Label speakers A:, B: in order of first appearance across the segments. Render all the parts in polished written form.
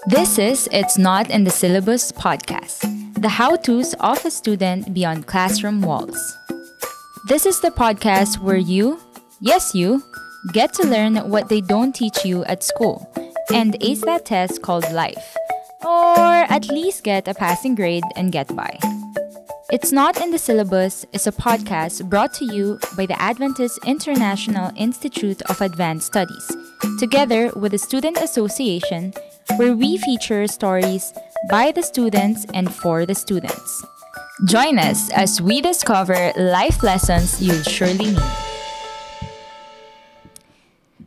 A: This is It's Not in the Syllabus podcast, the how-tos of a student beyond classroom walls. This is the podcast where you, yes you, get to learn what they don't teach you at school and ace that test called life, or at least get a passing grade and get by. It's Not in the Syllabus is a podcast brought to you by the Adventist International Institute of Advanced Studies, together with the Student Association, where we feature stories by the students and for the students. Join us as we discover life lessons you'll surely need.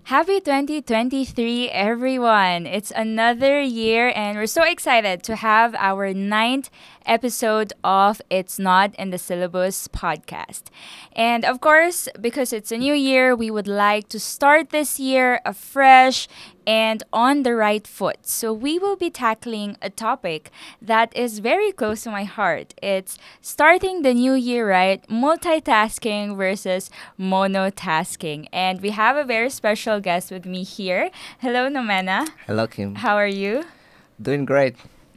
A: Happy 2023, everyone! It's another year, and we're so excited to have our 9th episode of It's Not in the Syllabus podcast. And of course, because it's a new year, we would like to start this year afresh and on the right foot. So we will be tackling a topic that is very close to my heart. It's starting the new year right, multitasking versus monotasking. And we have a very special guest with me here. Hello, Nomena.
B: Hello, Kim.
A: How are you?
B: Doing great.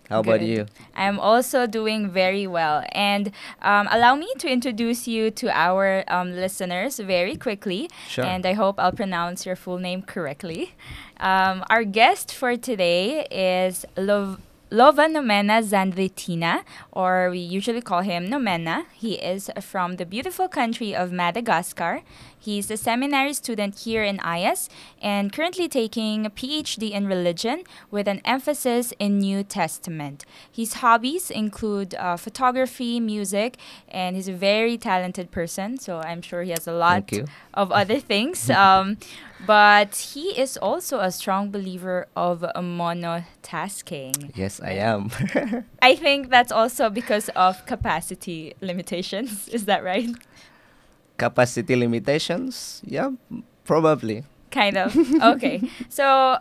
B: How about you?
A: I'm also doing very well. And allow me to introduce you to our listeners very quickly.
B: Sure.
A: And I hope I'll pronounce your full name correctly. Our guest for today is Lovanomena Zandritiana, or we usually call him Nomena. He is from the beautiful country of Madagascar. He's a seminary student here in AIIAS and currently taking a PhD in religion with an emphasis in New Testament. His hobbies include photography, music, and he's a very talented person, so I'm sure he has a lot of other things. But he is also a strong believer of monotasking.
B: Yes, I am.
A: I think that's also because of capacity limitations. Is that right?
B: Capacity limitations? Yeah, probably.
A: Kind of. Okay. So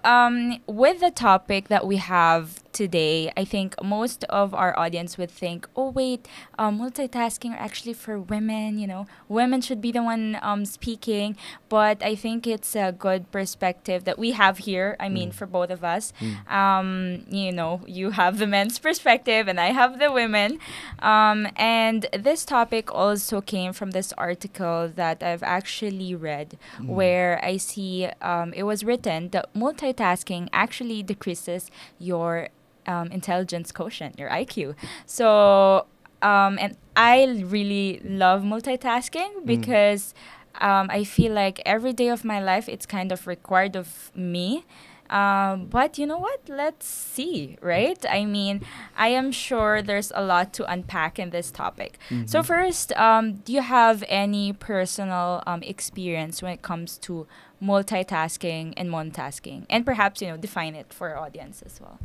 A: with the topic that we have today, I think most of our audience would think, oh, wait, multitasking are actually for women, women should be the one speaking. But I think it's a good perspective that we have here. I mean, for both of us. You have the men's perspective and I have the women. And this topic also came from this article that I've actually read where I see it was written that multitasking actually decreases your intelligence quotient, your IQ. So, and I really love multitasking because I feel like every day of my life it's kind of required of me. But you know what? Let's see, right? I mean, I am sure there's a lot to unpack in this topic. So first, do you have any personal experience when it comes to multitasking and monotasking? And perhaps, define it for our audience as well.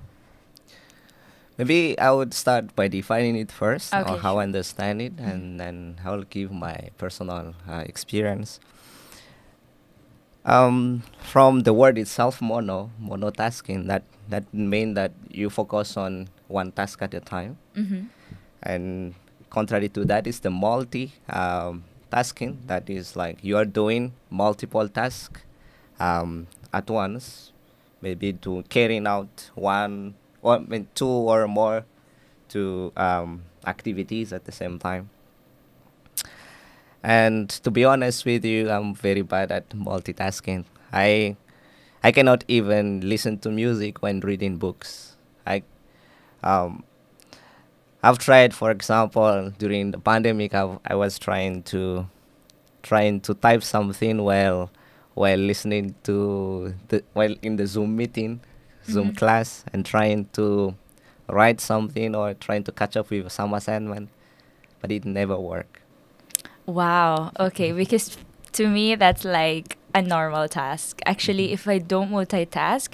B: Maybe I would start by defining it first,
A: Okay,
B: or how
A: sure.
B: I understand it, and then I'll give my personal experience. From the word itself, monotasking, that means that you focus on one task at a time. And contrary to that is the tasking, that is like you are doing multiple tasks at once, maybe to carrying out two or more activities at the same time. And to be honest with you, I'm very bad at multitasking. I cannot even listen to music when reading books. I've tried, for example, during the pandemic, I was trying to type something while listening to while in the Zoom meeting, Zoom class, and trying to write something or trying to catch up with some assignment, but it never worked.
A: Wow. Okay. Because to me, that's like a normal task. Actually, if I don't multitask,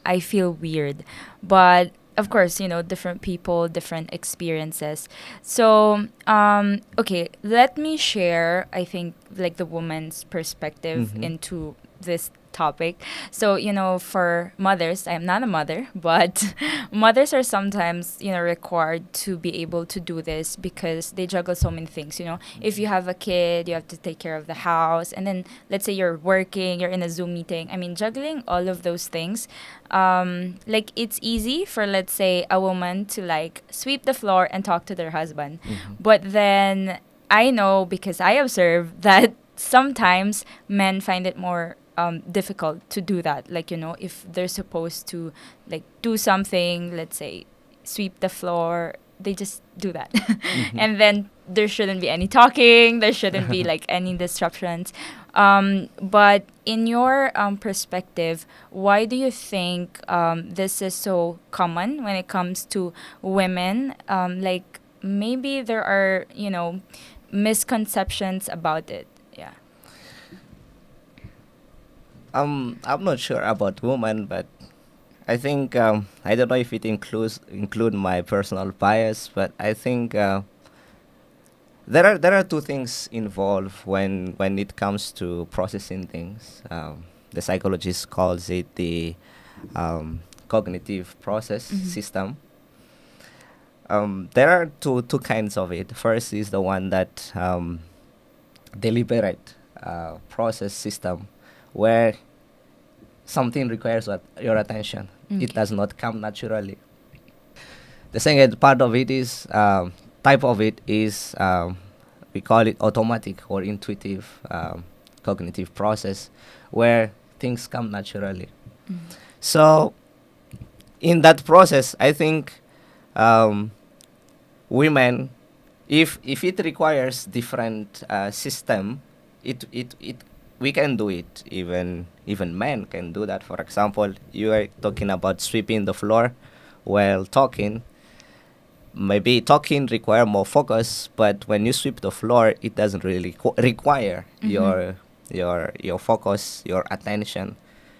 A: I feel weird. But of course, different people, different experiences. So, okay, let me share, I think, like the woman's perspective into this topic. So, for mothers, I am not a mother, but mothers are sometimes, required to be able to do this because they juggle so many things. If you have a kid, you have to take care of the house. And then let's say you're working, you're in a Zoom meeting. I mean, juggling all of those things. Like it's easy for, let's say, a woman to like sweep the floor and talk to their husband. But then I know because I observe that sometimes men find it more difficult to do that. Like, if they're supposed to like do something, let's say sweep the floor, they just do that. And then there shouldn't be any talking, there shouldn't be like any disruptions. But in your perspective, why do you think this is so common when it comes to women? Like maybe there are, misconceptions about it. Yeah.
B: I'm not sure about women, but I think I don't know if it include my personal bias, but I think there are two things involved when it comes to processing things. The psychologist calls it the cognitive process system. There are two kinds of it. First is the one that deliberate process system, where something requires your attention. It does not come naturally. The second part of it is type of it is we call it automatic or intuitive cognitive process, where things come naturally. So in that process, I think women, if it requires different system, it we can do it. Even men can do that. For example, you are talking about sweeping the floor while talking. Maybe talking require more focus, but when you sweep the floor, it doesn't really require your focus, your attention.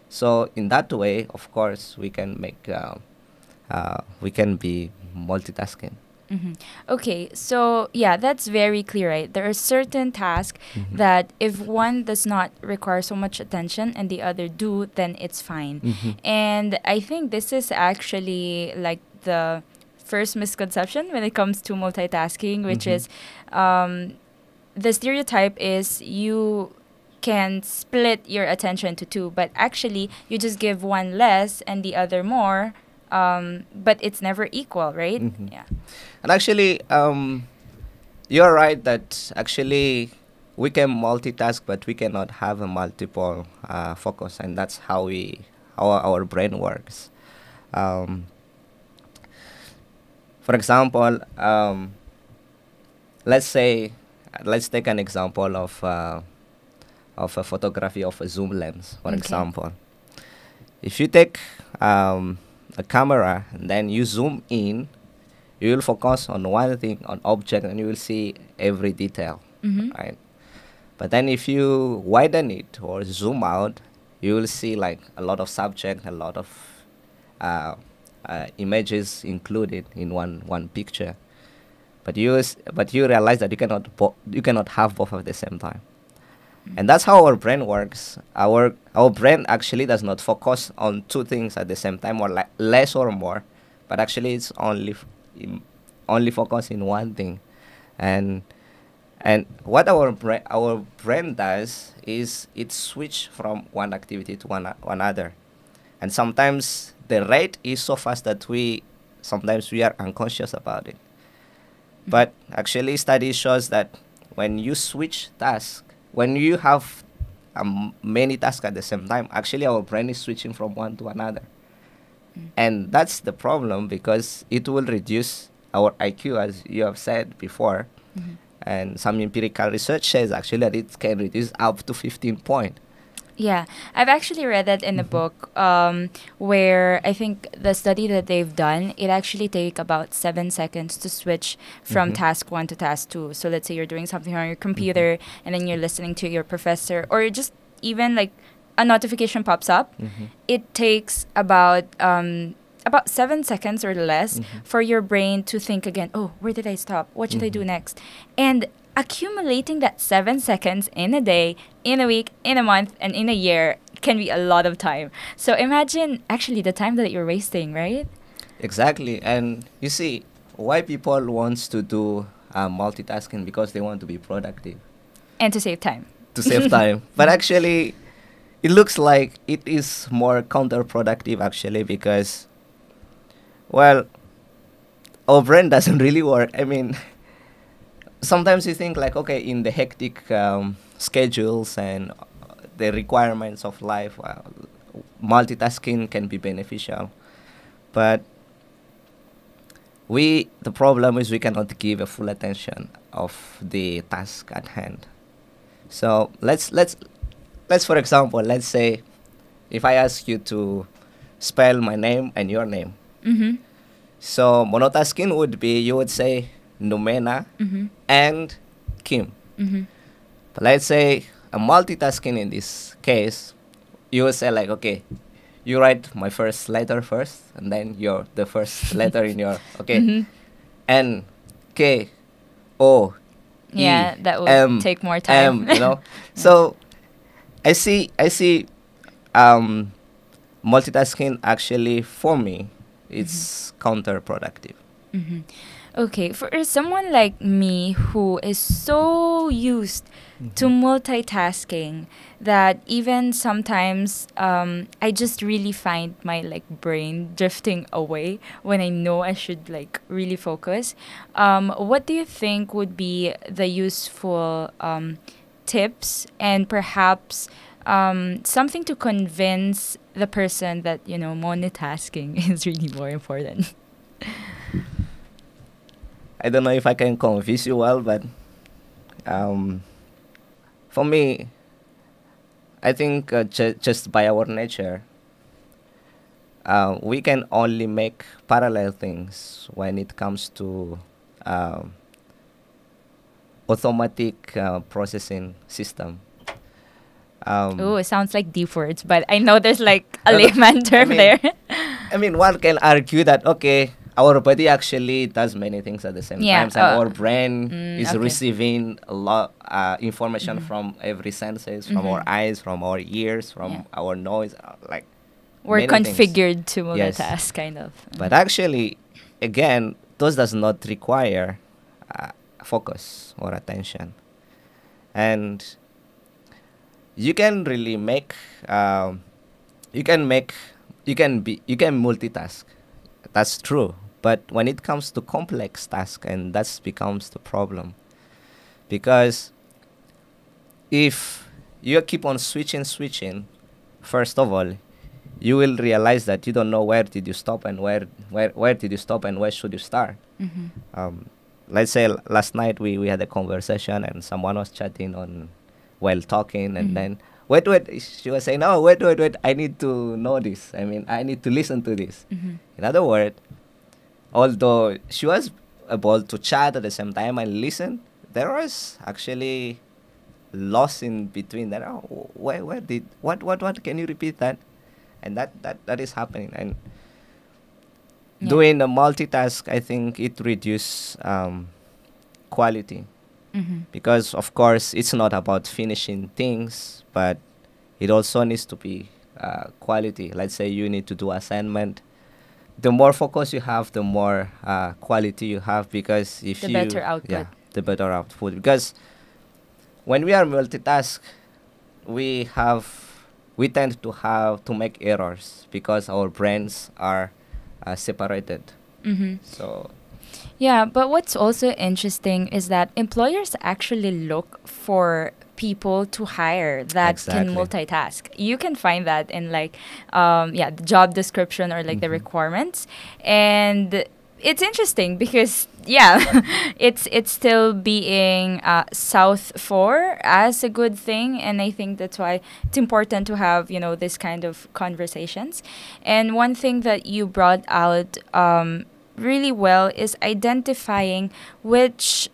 B: So in that way, of course, we can make we can be multitasking.
A: Okay, so yeah, that's very clear, right? There are certain tasks that if one does not require so much attention and the other do, then it's fine. And I think this is actually like the first misconception when it comes to multitasking, which is the stereotype is you can split your attention to two, but actually you just give one less and the other more. But it's never equal, right? Yeah.
B: And actually, you're right that actually we can multitask, but we cannot have a multiple focus, and that's how our brain works. For example, let's take an example of a photography of a zoom lens. For example, if you take a camera and then you zoom in, you will focus on one thing, on object, and you will see every detail, right? But then if you widen it or zoom out, you will see like a lot of subject, a lot of images included in one picture. But you realize that you cannot have both at the same time. And that's how our brain works. Our brain actually does not focus on two things at the same time, or less or more, but actually it's only focus in one thing. And what our brain does is it switch from one activity to one another. And sometimes the rate is so fast that sometimes we are unconscious about it. But actually study shows that when you switch tasks, when you have many tasks at the same time, actually our brain is switching from one to another. And that's the problem, because it will reduce our IQ, as you have said before. And some empirical research says actually that it can reduce up to 15 points.
A: Yeah, I've actually read that in a book where I think the study that they've done, it actually take about 7 seconds to switch from task 1 to task 2. So let's say you're doing something on your computer and then you're listening to your professor, or just even like a notification pops up. It takes about 7 seconds or less for your brain to think again, oh, where did I stop? What should I do next? And accumulating that 7 seconds in a day, in a week, in a month, and in a year can be a lot of time. So imagine actually the time that you're wasting, right?
B: Exactly. And you see, why people wants to do multitasking, because they want to be productive,
A: And to save time.
B: to save time. But actually, it looks like it is more counterproductive actually, because, well, our brain doesn't really work. I mean, sometimes you think like, okay, in the hectic schedules and the requirements of life, multitasking can be beneficial. But the problem is we cannot give a full attention of the task at hand. So let's for example, let's say if I ask you to spell my name and your name.
A: Mm-hmm.
B: So monotasking would be, you would say Numena
A: Mm-hmm.
B: and Kim.
A: Mm-hmm.
B: But let's say a multitasking in this case, you would say like, okay, you write my first letter first, and then the first letter in your, okay,
A: Mm-hmm.
B: N, K, O,
A: Yeah,
B: E,
A: that would
B: M,
A: take more time.
B: M. So I see multitasking actually, for me, it's counterproductive.
A: Mm-hmm. Okay, for someone like me who is so used to multitasking that even sometimes I just really find my like brain drifting away when I know I should like really focus. What do you think would be the useful tips and perhaps something to convince the person that, you know, multitasking is really more important?
B: I don't know if I can convince you well, but for me, I think just by our nature, we can only make parallel things when it comes to automatic processing system.
A: Oh, it sounds like deep words, but I know there's like a
B: No, no,
A: layman term
B: mean-
A: there.
B: I mean, one can argue that, okay, our body actually does many things at the same
A: Yeah,
B: time, and our brain is
A: okay.
B: receiving a lot information from every senses, from our eyes, from our ears, from
A: Yeah.
B: our nose, like
A: We're
B: many things.
A: configured to
B: Yes.
A: multitask, kind of.
B: But actually, again, those does not require focus or attention, and you can really make you can multitask. That's true. But when it comes to complex tasks, and that becomes the problem, because if you keep on switching, first of all, you will realize that you don't know where did you stop and where did you stop and where should you start. Let's say last night we had a conversation and someone was chatting on while talking, and then wait, she was saying, no, wait, I need to know this. I mean, I need to listen to this. In other words, although she was able to chat at the same time and listen, there was actually loss in between. That, oh, where did what? Can you repeat that? And that is happening. And doing a multitask, I think it reduces quality. Because, of course, it's not about finishing things, but it also needs to be quality. Let's say you need to do assignment. The more focus you have, the more quality you have, because if
A: The
B: you...
A: better output.
B: Yeah, the better output. Because when we are multitask, we tend to make errors because our brains are separated. So...
A: Yeah, but what's also interesting is that employers actually look for people to hire that can
B: Exactly.
A: multitask. You can find that in like, the job description or like the requirements. And it's interesting because, it's still being south for as a good thing. And I think that's why it's important to have, you know, this kind of conversations. And one thing that you brought out really well is identifying which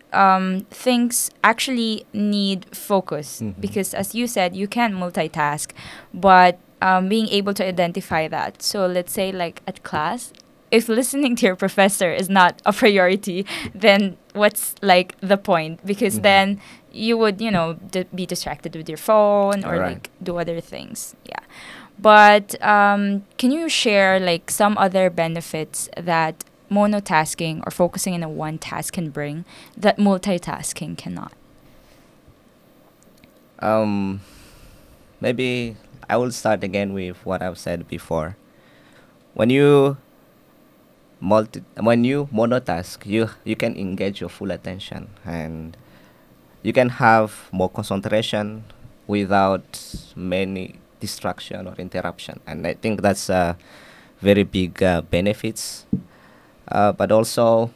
A: things actually need focus, because as you said, you can multitask, but being able to identify that. So let's say like at class, if listening to your professor is not a priority, then what's like the point? Because then you would, you know, be distracted with your phone or
B: Right.
A: like do other things. Yeah. But can you share like some other benefits that monotasking or focusing in a one task can bring that multitasking cannot?
B: Um, Maybe I will start again with what I've said before. When you when you monotask, you can engage your full attention, and you can have more concentration without many distraction or interruption. And I think that's a very big benefits. But also,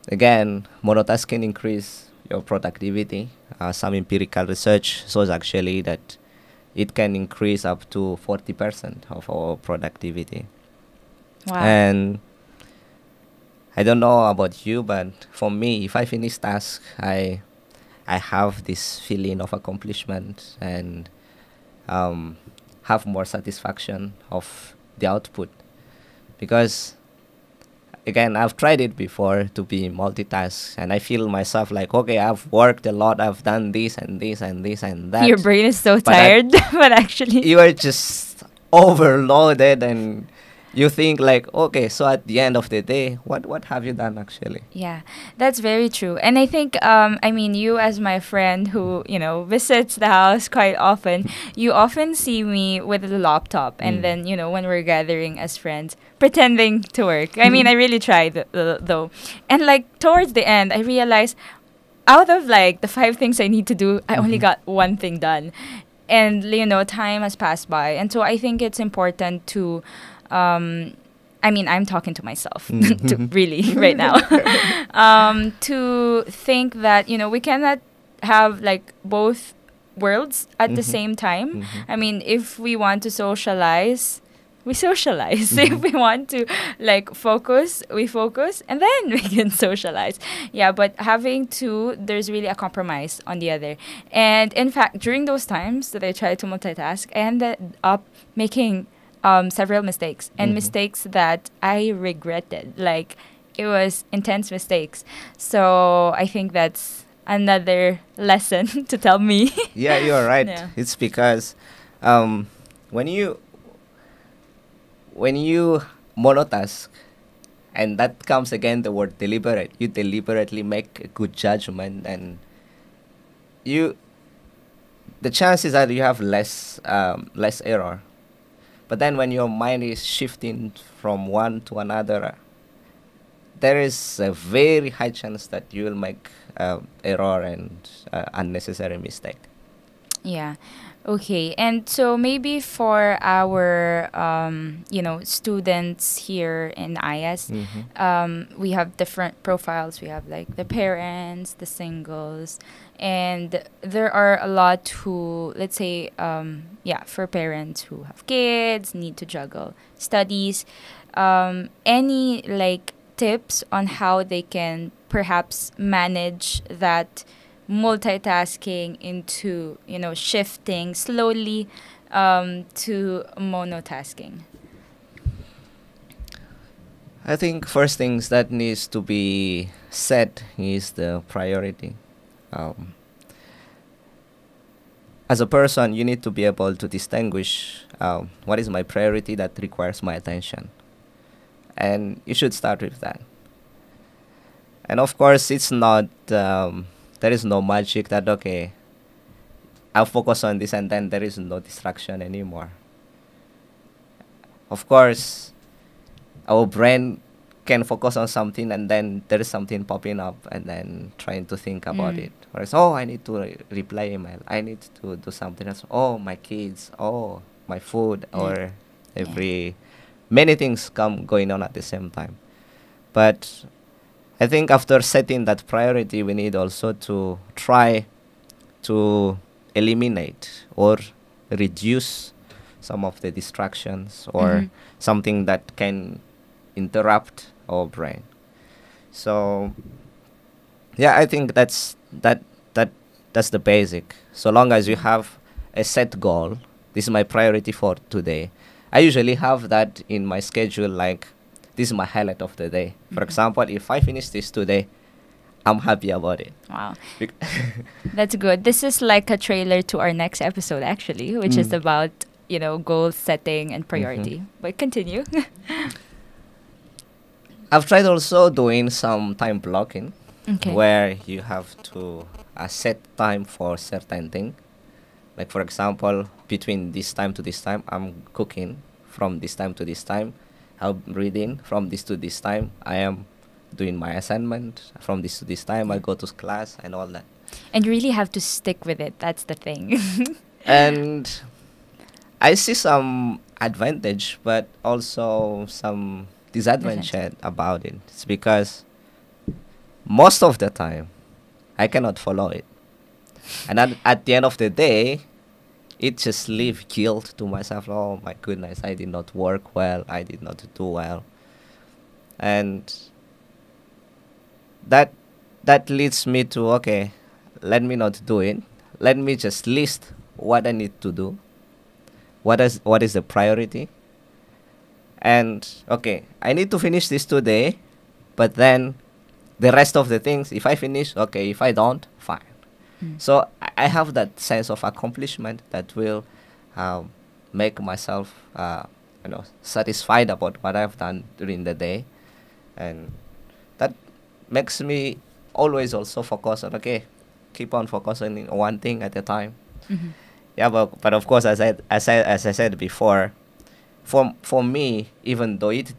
B: again, monotasking increase your productivity. Some empirical research shows actually that it can increase up to 40% of our productivity.
A: Wow.
B: And I don't know about you, but for me, if I finish task, I have this feeling of accomplishment and have more satisfaction of the output, because again, I've tried it before to be multitask, and I feel myself like, okay, I've worked a lot, I've done this and this and this and that.
A: Your brain is so
B: But I-
A: tired, but actually,
B: You are just overloaded, and you think like, okay, so at the end of the day, what have you done actually?
A: yeah, that's very true. And I think, I mean, you as my friend who, you know, visits the house quite often, you often see me with the laptop. And then, you know, when we're gathering as friends, pretending to work. I mean, I really tried though. And like towards the end, I realized out of like the 5 things I need to do, I only got one thing done. And, you know, time has passed by. And so I think it's important to, I mean, I'm talking to myself to really right now, to think that, you know, we cannot have like both worlds at the same time. I mean, if we want to socialize, we socialize. If we want to like focus, we focus, and then we can socialize. Yeah, but having two, there's really a compromise on the other. And in fact, during those times that I tried to multitask, I ended up making several mistakes, and mistakes that I regretted. Like, it was intense mistakes. So I think that's another lesson to tell me.
B: Yeah, you're right.
A: Yeah.
B: It's because when you monotask, and that comes again the word deliberate. You deliberately make a good judgment, and the chances are you have less error. But then when your mind is shifting from one to another, there is a very high chance that you will make error and unnecessary mistake.
A: Yeah. Okay. And so maybe for our, you know, students here in AIIAS, we have different profiles. We have like the parents, the singles, and there are a lot who, let's say, yeah, for parents who have kids, need to juggle studies. Any like tips on how they can perhaps manage that multitasking into, you know, shifting slowly to monotasking?
B: I think first things that needs to be set is the priority. As a person, you need to be able to distinguish what is my priority that requires my attention. And you should start with that. And of course, it's not, there is no magic that, okay, I'll focus on this and then there is no distraction anymore. Of course, our brain can focus on something and then there is something popping up and then trying to think about it. Whereas, oh, I need to reply email. I need to do something else. Oh, my kids. Oh, my food. Or many things going on at the same time. But I think after setting that priority, we need also to try to eliminate or reduce some of the distractions or something that can interrupt our brain. So yeah, I think that's the basic. So long as you have a set goal, this is my priority for today, I usually have that in my schedule, like this is my highlight of the day. For example, if I finish this today, I'm happy about it.
A: Wow.
B: Bec-
A: That's good. This is like a trailer to our next episode, actually, which is about, goal setting and priority. But continue.
B: I've tried also doing some time blocking,
A: Okay.
B: where you have to set time for certain thing. Like for example, between this time to this time, I'm cooking. From this time to this time, I'm reading. From this to this time, I am doing my assignment. From this to this time, I go to class and all that.
A: And you really have to stick with it. That's the thing.
B: And I see some advantage, but also some disadvantage about it. It's because most of the time, I cannot follow it. And at the end of the day, it just leave guilt to myself. Oh my goodness, I did not work well. I did not do well. And that leads me to, okay, let me not do it. Let me just list what I need to do. What is the priority? And okay, I need to finish this today, but then the rest of the things, if I finish, okay. If I don't, fine. So I have that sense of accomplishment that will make myself, satisfied about what I've done during the day, and that makes me always also focus on, okay, keep on focusing on one thing at a time. Yeah, but of course, as I said before, for me, even though it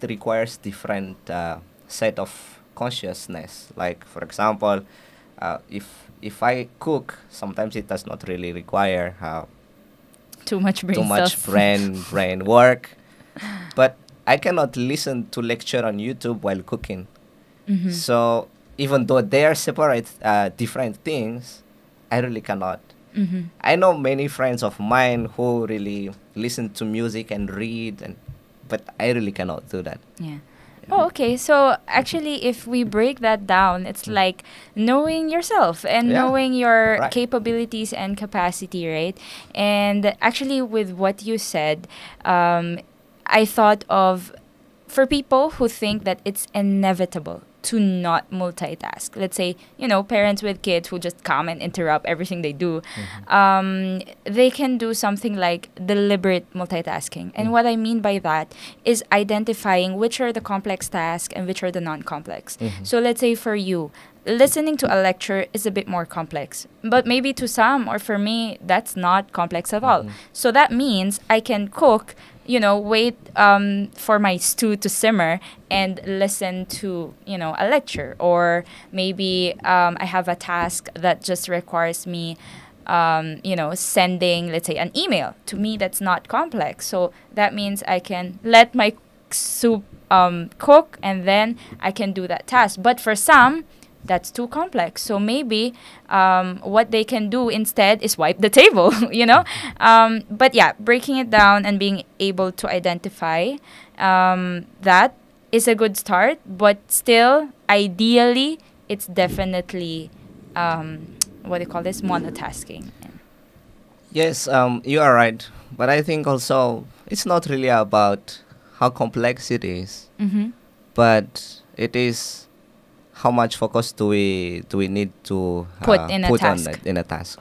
B: requires different set of consciousness. Like for example, if I cook, sometimes it does not really require
A: too much brain
B: too much
A: cells.
B: brain work. But I cannot listen to lecture on YouTube while cooking. So even though they are separate, different things, I really cannot. I know many friends of mine who really listen to music and read, but I really cannot do that.
A: Yeah. Oh, okay. So actually, if we break that down, it's like knowing yourself and
B: Yeah.
A: knowing your
B: Right.
A: capabilities and capacity, right? And actually, with what you said, I thought of for people who think that it's inevitable to not multitask. Let's say, parents with kids who just come and interrupt everything they do. They can do something like deliberate multitasking. And what I mean by that is identifying which are the complex tasks and which are the non-complex. So let's say for you, listening to a lecture is a bit more complex. But maybe to some, or for me, that's not complex at all. So that means I can cook, wait for my stew to simmer and listen to, a lecture. Or maybe I have a task that just requires me, sending, let's say, an email. To me, that's not complex. So that means I can let my soup cook and then I can do that task. But for some, that's too complex. So maybe what they can do instead is wipe the table, But yeah, breaking it down and being able to identify that is a good start. But still, ideally, it's definitely, what do you call this, monotasking.
B: Yes, you are right. But I think also it's not really about how complex it is, but it is how much focus do we need to
A: Put in a
B: put
A: task.
B: on in a task.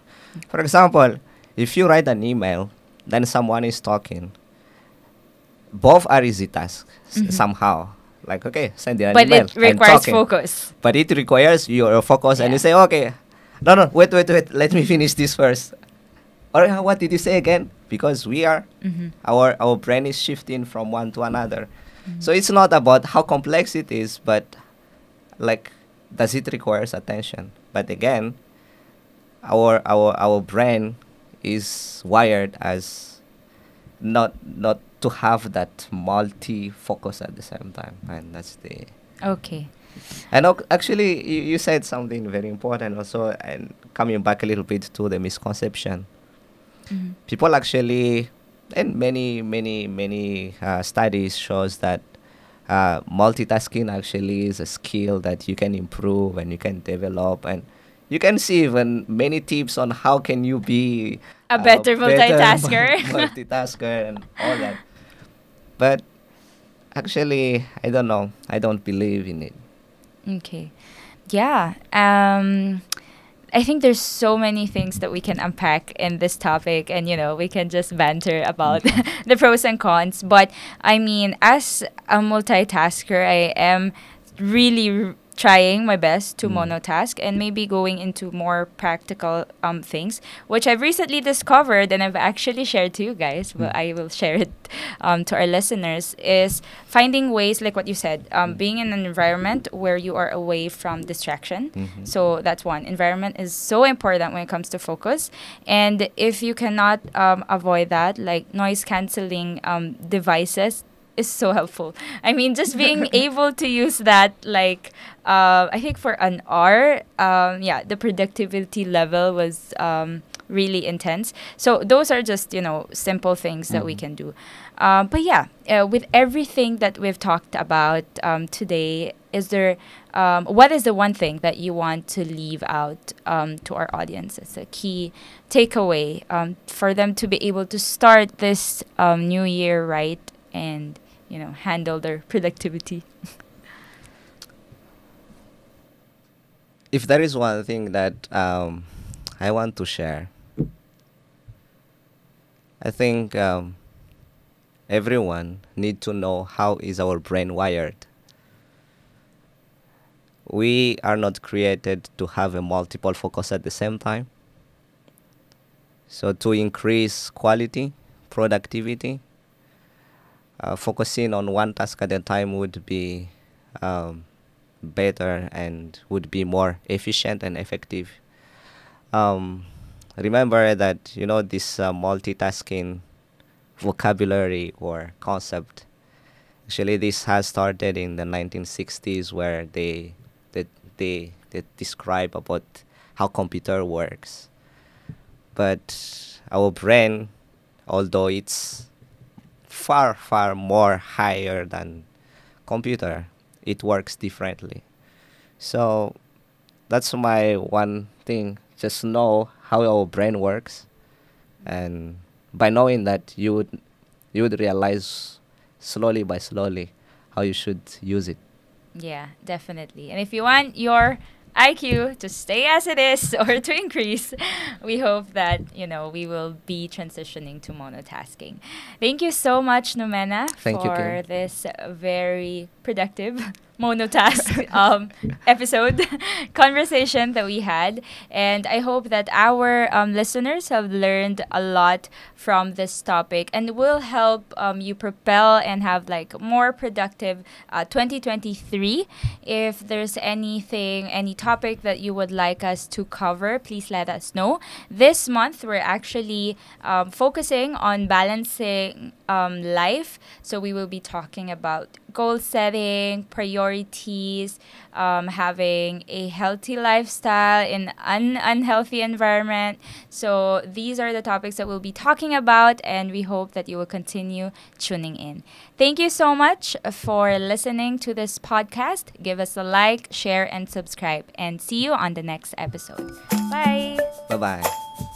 B: For example, if you write an email, then someone is talking. Both are easy tasks somehow. Like, okay, send an
A: But
B: email.
A: it
B: I'm
A: requires
B: talking.
A: focus.
B: But it requires your focus, and
A: Yeah.
B: you say, okay, no, wait, let me finish this first. Or what did you say again? Because we are, our brain is shifting from one to another. So it's not about how complex it is, but like, does it requires attention? But again, our brain is wired as not to have that multi-focus at the same time, and that's the.
A: Okay.
B: And actually, you said something very important also, and coming back a little bit to the misconception. People actually, and many studies shows that multitasking actually is a skill that you can improve and you can develop, and you can see even many tips on how can you be
A: A better multitasker.
B: multitasker and all that. But actually, I don't know. I don't believe in it.
A: Okay. Yeah. I think there's so many things that we can unpack in this topic, and we can just banter about the pros and cons. But I mean, as a multitasker, I am really trying my best to monotask and maybe going into more practical things, which I've recently discovered and I've actually shared to you guys. Well, I will share it to our listeners, is finding ways, like what you said, being in an environment where you are away from distraction. So that's one. Environment is so important when it comes to focus. And if you cannot avoid that, like noise canceling devices, is so helpful. I mean, just being able to use that, like, I think for an hour, the productivity level was really intense. So those are just, simple things that we can do. But yeah, with everything that we've talked about today, what is the one thing that you want to leave out to our audience as a key takeaway for them to be able to start this new year right and handle their productivity?
B: If there is one thing that I want to share, I think everyone need to know how is our brain wired. We are not created to have a multiple focus at the same time. So to increase quality, productivity, focusing on one task at a time would be better and would be more efficient and effective. Remember that this multitasking vocabulary or concept, actually this has started in the 1960s, where they describe about how computer works. But our brain, although it's far more higher than computer, it works differently. So that's my one thing. Just know how our brain works, and by knowing that, you would realize slowly by slowly how you should use it.
A: Yeah, definitely. And if you want your IQ to stay as it is or to increase, we hope that we will be transitioning to monotasking. Thank you so much, Nomena,
B: Thank you,
A: for
B: Kim.
A: this very productive monotask episode conversation that we had. And I hope that our listeners have learned a lot from this topic and will help you propel and have like more productive 2023. If there's any topic that you would like us to cover, please let us know. This month, we're actually focusing on balancing life. So we will be talking about goal setting, priorities, having a healthy lifestyle in an unhealthy environment. So these are the topics that we'll be talking about, and we hope that you will continue tuning in. Thank you so much for listening to this podcast. Give us a like, share, and subscribe, and see you on the next episode. Bye!
B: Bye-bye.